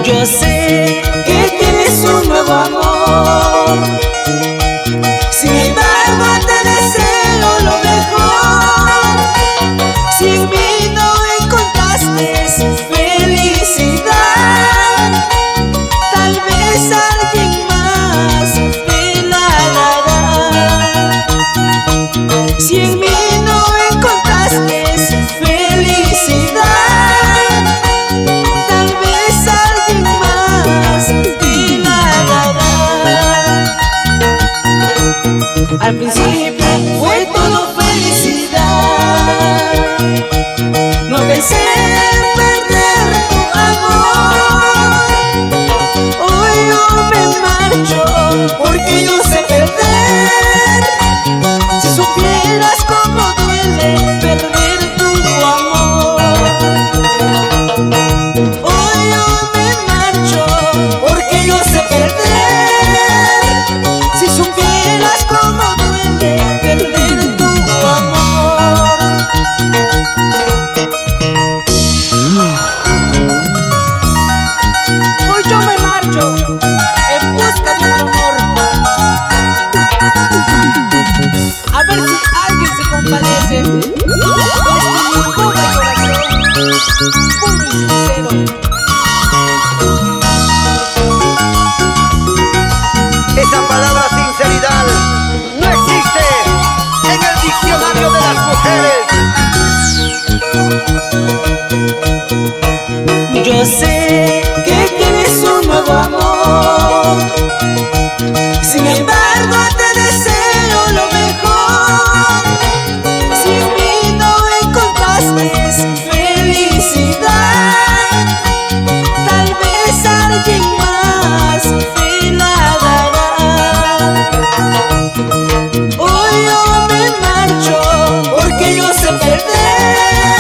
Yo sé que tienes un nuevo amor, sin embargo te deseo lo mejor. Si en mí no encontraste felicidad, tal vez alguien más te la dará. Si en mí no encontraste felicidad, tal vez alguien más te la dará. Al principio fue todo felicidad, no pensé en perder tu amor. Hoy yo me marcho porque yo sé perder. Si supieras cómo duele perder tu amor. Hoy yo me marcho porque yo sé perder. Si supieras cómo duele perder tu amor. Hoy yo me marcho en busca de otro amor. A ver si alguien se compadece de este mi pobre corazón, puro y sincero. Esa palabra sinceridad no existe en el diccionario de las mujeres. Yo sé que tienes un nuevo amor, sin embargo te deseo lo mejor. Si en mí no encontraste felicidad, tal vez alguien más te la dará. Hoy yo me marcho porque yo sé perder.